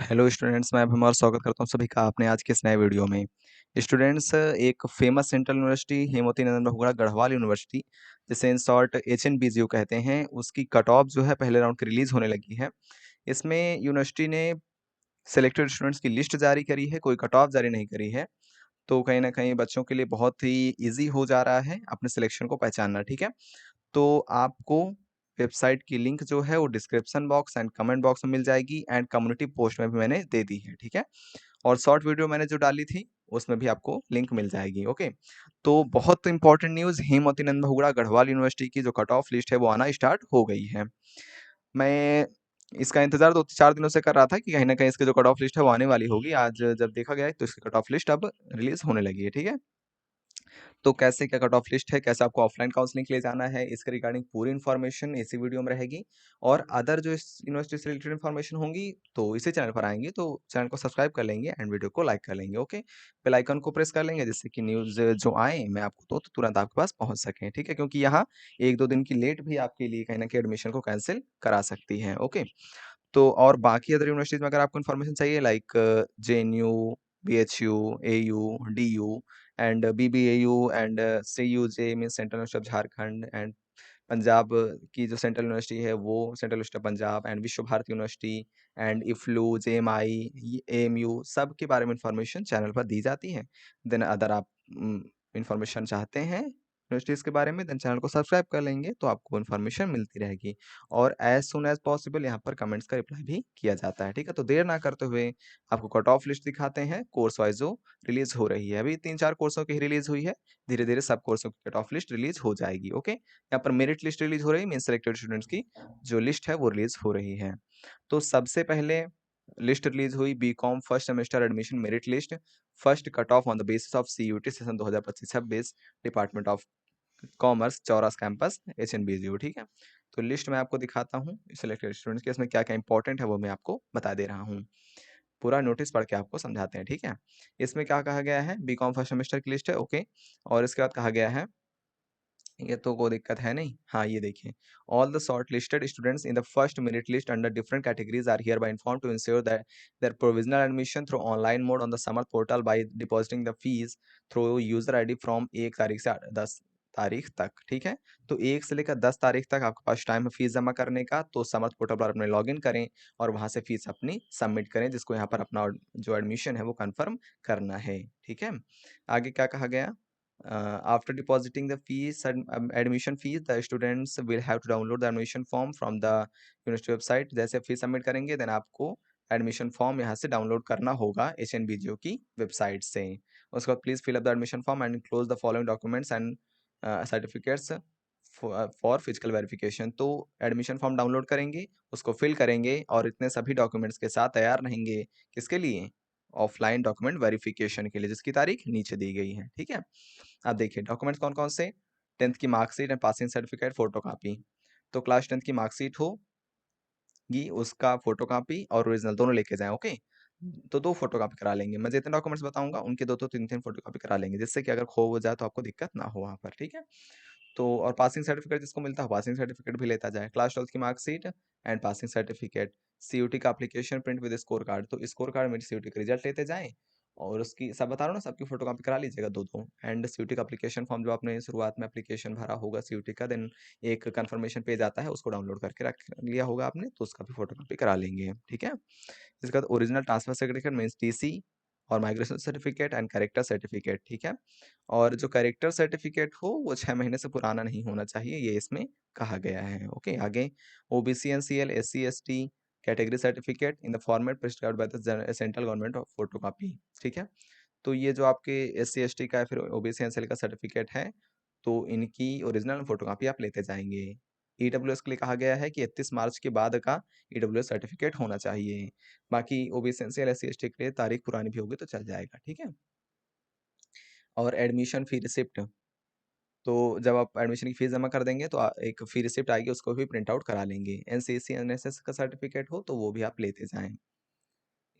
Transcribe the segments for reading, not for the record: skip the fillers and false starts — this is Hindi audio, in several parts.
हेलो स्टूडेंट्स, मैं अभिमन्यु और स्वागत करता हूँ सभी का अपने आज के इस नए वीडियो में। स्टूडेंट्स, एक famous central university Hemvati Nandan Bahuguna Garhwal university, जिसे इन शॉर्ट HNBGU कहते हैं, उसकी कट ऑफ जो है पहले राउंड की रिलीज होने लगी है। इसमें यूनिवर्सिटी ने सिलेक्टेड स्टूडेंट्स की लिस्ट जारी करी है, कोई कट ऑफ जारी नहीं करी है। तो कहीं ना कहीं बच्चों के लिए बहुत ही ईजी हो जा रहा है अपने सिलेक्शन को पहचानना। ठीक है, तो आपको वेबसाइट की लिंक जो है वो description box and comment box में मिल जाएगी, एंड कम्युनिटी पोस्ट में भी मैंने दे दी है। ठीक है, और शॉर्ट वीडियो मैंने जो डाली थी उसमें भी आपको लिंक मिल जाएगी। ओके, तो बहुत important news, Hemvati Nandan Bahuguna Garhwal university की जो कट ऑफ लिस्ट है वो आना स्टार्ट हो गई है। मैं इसका इंतजार 2-4 दिनों से कर रहा था कि कहीं ना कहीं इसकी जो कट ऑफ लिस्ट है वो आने वाली होगी। आज जब देखा गया तो इसकी कट ऑफ लिस्ट अब रिलीज होने लगी है। ठीक है, तो कैसे क्या कट ऑफ लिस्ट है, कैसे आपको ऑफलाइन काउंसलिंग के लिए जाना है, इसके रिगार्डिंग पूरी इन्फॉर्मेशन इसी वीडियो में रहेगी। और अदर जो इस यूनिवर्सिटी से रिलेटेड इन्फॉर्मेशन होंगी तो इसी चैनल पर आएंगी, तो चैनल को सब्सक्राइब कर लेंगे एंड वीडियो को लाइक कर लेंगे। ओके, बेल आइकन को प्रेस कर लेंगे जिससे कि न्यूज़ जो आए मैं आपको तो तुरंत आपके पास पहुंच सकें। ठीक है, क्योंकि यहाँ 1-2 दिन की लेट भी आपके लिए कहीं ना कहीं एडमिशन को कैंसिल करा सकती है। ओके, तो और बाकी अदर यूनिवर्सिटीज में अगर आपको इन्फॉर्मेशन चाहिए like JNU, BHU, AU, DU and BBAU and CUJ means central university of Jharkhand, and Punjab की जो सेंट्रल यूनिवर्सिटी है वो central university of Punjab, and Vishwa Bharati university and EFLU, JMI, AMU, सब के बारे में इन्फॉर्मेशन चैनल पर दी जाती है। देन अदर आप इन्फॉर्मेशन चाहते हैं यूनिवर्सिटीज़ के बारे में, देन चैनल को सब्सक्राइब कर लेंगे तो आपको इन्फॉर्मेशन मिलती रहेगी। और एज सुन एज पॉसिबल यहाँ पर कमेंट्स का रिप्लाई भी किया जाता है। ठीक है, तो देर ना करते हुए आपको कट ऑफ लिस्ट दिखाते हैं कोर्स वाइज जो रिलीज हो रही है। अभी 3-4 कोर्सों की रिलीज हुई है, धीरे धीरे सब कोर्सों की कट ऑफ लिस्ट रिलीज हो जाएगी। ओके, यहाँ पर मेरिट लिस्ट रिलीज हो रही है, मीन सेलेक्टेड स्टूडेंट्स की जो लिस्ट है वो रिलीज हो रही है। तो सबसे पहले लिस्ट रिलीज हुई BCom first semester admission merit list, first cut off on the basis of CUT session 2025-26, department of commerce, Chauras campus, HNBGU। ठीक है, तो लिस्ट मैं आपको दिखाता हूँ सिलेक्टेड स्टूडेंट्स के, इसमें क्या क्या इंपॉर्टेंट है वो मैं आपको बता दे रहा हूँ। पूरा नोटिस पढ़ के आपको समझाते हैं। ठीक है, इसमें क्या कहा गया है, BCom फर्स्ट सेमेस्टर की लिस्ट है। ओके, और इसके बाद कहा गया है, ये तो कोई दिक्कत है नहीं। हाँ, ये देखिए, all the shortlisted students in the first merit list under different categories are hereby inform to ensure that their provisional admission through online mode on the Samarth portal by depositing the fees through user ID from 1 तारीख से 10 तारीख तक। ठीक है, तो 1 से लेकर 10 तारीख तक आपके पास टाइम है फीस जमा करने का, तो समर्थ पोर्टल पर अपने लॉगिन करें और वहां से फीस अपनी सबमिट करें, जिसको यहाँ पर अपना जो एडमिशन है वो कंफर्म करना है। ठीक है, आगे क्या कहा गया, after depositing the fees admission fees, the students will have to download the admission form from the university website। जैसे फीस सबमिट करेंगे देन आपको एडमिशन फॉर्म यहाँ से डाउनलोड करना होगा HNBGU की वेबसाइट से। उसके बाद please fill up the admission form and close the following documents and certificates for physical verification. तो एडमिशन फॉर्म डाउनलोड करेंगे, उसको फिल करेंगे और इतने सभी डॉक्यूमेंट्स के साथ तैयार रहेंगे, किसके लिए, ऑफलाइन डॉक्यूमेंट वेरिफिकेशन के लिए, जिसकी तारीख नीचे दी गई है। ठीक है, अब देखिए डॉक्यूमेंट्स कौन कौन से, 10th की marksheet and passing certificate photo copy. तो क्लास 10th की मार्कशीट होगी, उसका फोटो कापी और ओरिजिनल दोनों लेके जाएं। ओके, तो 2 फोटो कापी करा लेंगे, मैं जितने डॉक्यूमेंट्स बताऊंगा उनके 2-2 3-3 फोटो कापी करा लेंगे, जिससे कि अगर खो हो जाए तो आपको दिक्कत ना हो वहाँ पर। ठीक है, तो और पासिंग सर्टिफिकेट जिसको मिलता है पासिंग सर्टिफिकेट भी लेता जाए, क्लास 12th की marksheet and passing certificate, CUT का application print with score card, तो स्कोर कार्ड मेरी CUT का रिजल्ट लेते जाएं और उसकी सब बता रहा हूँ ना, सबकी फोटो कॉपी करा लीजिएगा 2-2, एंड CUT का एप्लीकेशन फॉर्म जो आपने शुरुआत में एप्लीकेशन भरा होगा CUT का, देन एक कंफर्मेशन पेज आता है उसको डाउनलोड करके रख लिया होगा आपने, तो उसका भी फोटो कॉपी करा लेंगे। ठीक है, इसके बाद original transfer certificate means TC और migration certificate and character certificate. ठीक है, और जो कैरेक्टर सर्टिफिकेट हो वो 6 महीने से पुराना नहीं होना चाहिए, ये इसमें कहा गया है। ओके, आगे OBC and CL SC ST category certificate in the format prescribed by the central government of photo copy. ठीक है, तो ये जो आपके SC ST का या फिर OBC एंड CL का सर्टिफिकेट है, तो इनकी ओरिजिनल फोटो कॉपी आप लेते जाएंगे। EWS के लिए कहा गया है कि 31 मार्च के बाद का EWS सर्टिफिकेट होना चाहिए, बाकी OBC and CL SC ST के लिए तारीख पुरानी भी होगी तो चल जाएगा। ठीक है, और एडमिशन फी रिसिप्ट, तो जब आप एडमिशन की फीस जमा कर देंगे तो एक फी रिसिप्ट आएगी, उसको भी प्रिंट आउट करा लेंगे। NCC NSS का सर्टिफिकेट हो तो वो भी आप लेते जाएं।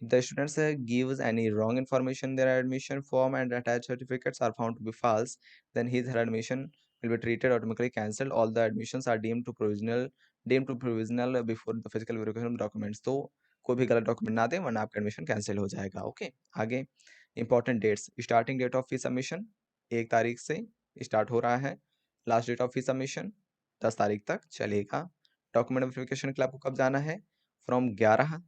If the students gives any wrong information in their admission form and attached certificates are found to be false, then his her admission will be treated automatically cancelled. All the admissions are deemed to provisional before the physical verification of documents। तो कोई भी गलत डॉक्यूमेंट ना दें वरना आपका एडमिशन कैंसिल हो जाएगा। ओके, आगे important dates, starting date of fee submission 1 तारीख से स्टार्ट हो रहा है, last date of fee submission 10 तारीख तक चलेगा। डॉक्यूमेंट वेरिफिकेशन के लिए आपको कब जाना है, फ्रॉम 11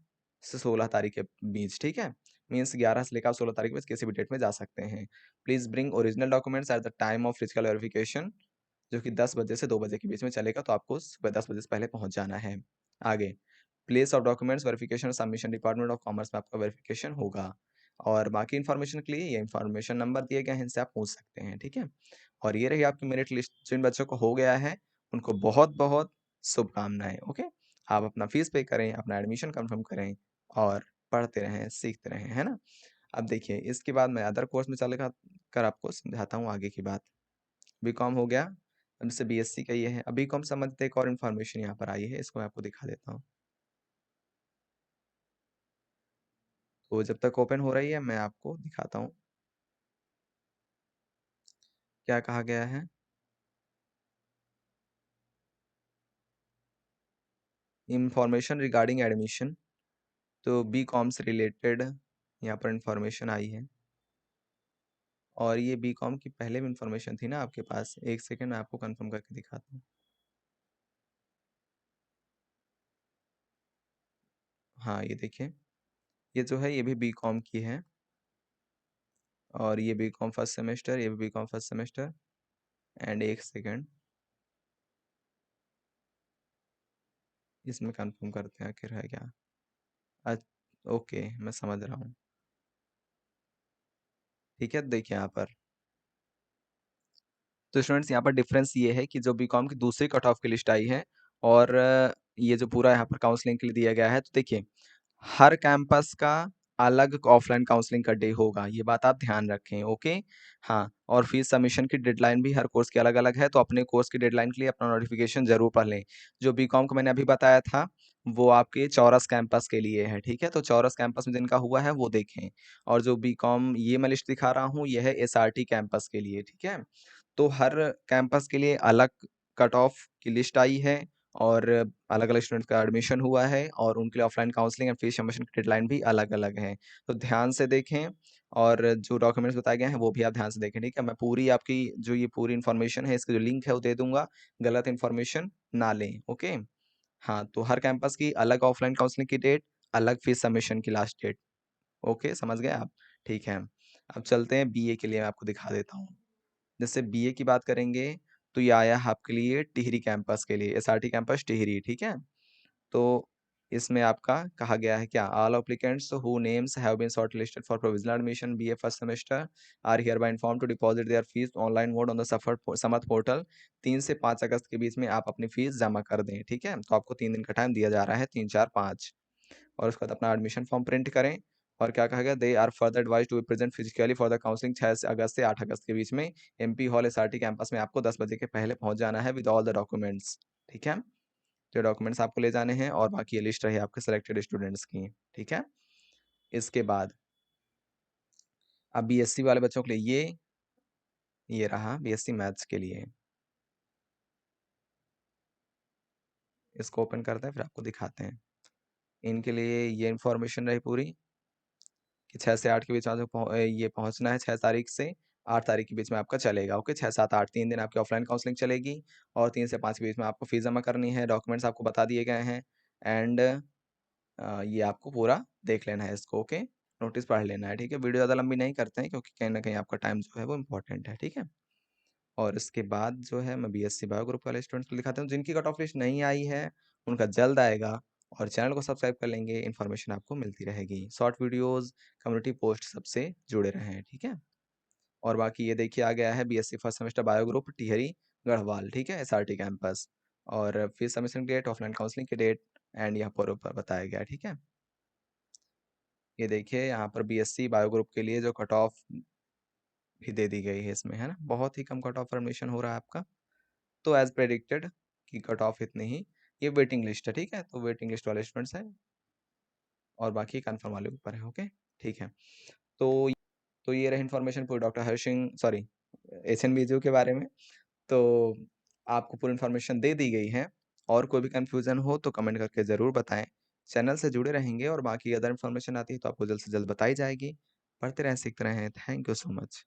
से 16 तारीख के बीच, ठीक है, मीन्स 11 से लेकर 16 तारीख के बीच किसी भी डेट में जा सकते हैं। Please bring original documents at the time of physical verification, जो कि 10 बजे से 2 बजे के बीच में चलेगा, तो आपको सुबह 10 बजे से पहले पहुंच जाना है। आगे place of documents verification submission department of commerce में आपका वेरिफिकेशन होगा। और बाकी इन्फॉर्मेशन के लिए ये इन्फॉर्मेशन नंबर दिए गए हैं, इनसे आप पूछ सकते हैं, ठीक है। और ये रही आपकी मेरिट लिस्ट। जिन बच्चों को हो गया है उनको बहुत बहुत शुभकामनाएं। ओके, आप अपना फीस पे करें, अपना एडमिशन कंफर्म करें और पढ़ते रहें, सीखते रहें, है ना। अब देखिए इसके बाद मैं अदर कोर्स में चलेगा कर आपको समझाता हूँ आगे की बात। बीकॉम हो गया, अब जैसे बीएससी का ये है। अब बीकॉम समझते एक और इन्फॉर्मेशन यहाँ पर आई है, इसको मैं आपको दिखा देता हूँ। तो जब तक ओपन हो रही है मैं आपको दिखाता हूँ क्या कहा गया है। इंफॉर्मेशन रिगार्डिंग एडमिशन, तो बी कॉम से रिलेटेड यहाँ पर इंफॉर्मेशन आई है। और ये बी कॉम की पहले भी इंफॉर्मेशन थी ना आपके पास, एक सेकेंड मैं आपको कंफर्म करके दिखाता हूँ। हाँ ये देखिए, ये जो है ये भी बी कॉम की है, और ये बी कॉम फर्स्ट सेमेस्टर, ये भी B com first semester. And एक सेकेंड, इसमें कंफर्म करते हैं आखिर है क्या। ओके मैं समझ रहा हूँ, ठीक है। देखिए यहाँ पर तो स्टूडेंट्स यहाँ पर डिफरेंस ये है कि जो बीकॉम की दूसरी कट ऑफ की लिस्ट आई है और ये जो पूरा यहाँ पर काउंसलिंग के लिए दिया गया है, तो देखिए हर कैंपस का अलग ऑफलाइन काउंसलिंग का डे होगा, ये बात आप ध्यान रखें। ओके, हाँ, और फीस सबमिशन की डेडलाइन भी हर कोर्स की अलग अलग है, तो अपने कोर्स की डेडलाइन के लिए अपना नोटिफिकेशन जरूर पढ़ लें। जो बीकॉम को मैंने अभी बताया था वो आपके चौरस कैंपस के लिए है, ठीक है, तो चौरस कैंपस में जिनका हुआ है वो देखें। और जो बीकॉम ये मैं लिस्ट दिखा रहा हूँ ये है एसआरटी कैंपस के लिए, ठीक है। तो हर कैंपस के लिए अलग कट ऑफ की लिस्ट आई है और अलग अलग स्टूडेंट का एडमिशन हुआ है, और उनके लिए offline counselling and fees submission की डेडलाइन भी अलग अलग है। तो ध्यान से देखें, और जो डॉक्यूमेंट्स बताए गए हैं वो भी आप ध्यान से देखें, ठीक है। मैं पूरी आपकी जो ये पूरी इन्फॉर्मेशन है इसका जो लिंक है वो दे दूंगा, गलत इन्फॉर्मेशन ना लें। ओके, हाँ, तो हर कैंपस की अलग ऑफलाइन काउंसलिंग की डेट, अलग फीस सबमिशन की लास्ट डेट। ओके, समझ गए आप, ठीक है। अब चलते हैं बीए के लिए, मैं आपको दिखा देता हूँ। जैसे बीए की बात करेंगे तो ये आया है आपके लिए टिहरी कैंपस के लिए, एसआरटी कैंपस टिहरी, ठीक है। तो इसमें आपका कहा गया है क्या, all applicants who names have been shortlisted for provisional admission BA first semester are hereby inform to deposit their fees online mode on the Samarth portal. 3 से 5 अगस्त के बीच में आप अपनी फीस जमा कर दें, ठीक है। तो आपको 3 दिन का टाइम दिया जा रहा है, 3, 4, 5। और उसके बाद अपना एडमिशन फॉर्म प्रिंट करें। और क्या कहा गया, they are further advise to be present physically for the counselling 6 अगस्त से 8 अगस्त के बीच में एमपी हॉल एसआरटी कैंपस में आपको 10 बजे के पहले पहुंच जाना है विद ऑल द डॉक्यूमेंट्स, ठीक है। जो डॉक्यूमेंट्स आपको ले जाने हैं, और बाकी ये लिस्ट रही आपके सिलेक्टेड स्टूडेंट्स की, ठीक है। इसके बाद अब बीएससी वाले बच्चों के लिए ये रहा बीएससी मैथ्स के लिए, इसको ओपन करते हैं फिर आपको दिखाते हैं। इनके लिए ये इन्फॉर्मेशन रही पूरी कि 6 से 8 के बीच में ये पहुंचना है, 6 तारीख से 8 तारीख के बीच में आपका चलेगा। ओके, 6, 7, 8 3 दिन आपकी ऑफलाइन काउंसलिंग चलेगी, और 3 से 5 के बीच में आपको फीस जमा करनी है। डॉक्यूमेंट्स आपको बता दिए गए हैं, एंड ये आपको पूरा देख लेना है इसको। ओके, नोटिस पढ़ लेना है, ठीक है। वीडियो ज़्यादा लंबी नहीं करते हैं क्योंकि कहीं ना कहीं आपका टाइम जो है वो इम्पोर्टेंट है, ठीक है। और इसके बाद जो है मैं बीएससी बायो ग्रुप वाले स्टूडेंट्स को दिखाता हूँ, जिनकी कट ऑफ लिस्ट नहीं आई है उनका जल्द आएगा। और चैनल को सब्सक्राइब कर लेंगे, इन्फॉर्मेशन आपको मिलती रहेगी, शॉर्ट वीडियोस, कम्युनिटी पोस्ट सबसे जुड़े रहें, ठीक है। और बाकी ये देखिए आ गया है BSc first semester bio group Tehri Garhwal, ठीक है, एसआरटी कैंपस। और fees submission date, offline counselling की डेट, एंड यहाँ पर ऊपर बताया गया है, ठीक है। ये देखिए यहाँ पर बीएससी बायो ग्रुप के लिए जो कट ऑफ भी दे दी गई है इसमें, है ना, बहुत ही कम कट ऑफ एडमिशन हो रहा है आपका। तो एज प्रेडिक्टेड की कट ऑफ इतनी ही। ये वेटिंग लिस्ट है, ठीक है, तो वेटिंग लिस्ट वाले स्टूडेंट्स हैं, और बाकी कन्फर्म वाले ऊपर है। ओके, ठीक है। तो तो ये रही इन्फॉर्मेशन पूरी डॉक्टर हर्ष सिंह, सॉरी, एचएनबीयू के बारे में। तो आपको पूरी इन्फॉर्मेशन दे दी गई है, और कोई भी कन्फ्यूज़न हो तो कमेंट करके ज़रूर बताएं। चैनल से जुड़े रहेंगे और बाकी अदर इन्फॉर्मेशन आती है तो आपको जल्द से जल्द बताई जाएगी। पढ़ते रहें, सीखते रहें। Thank you so much.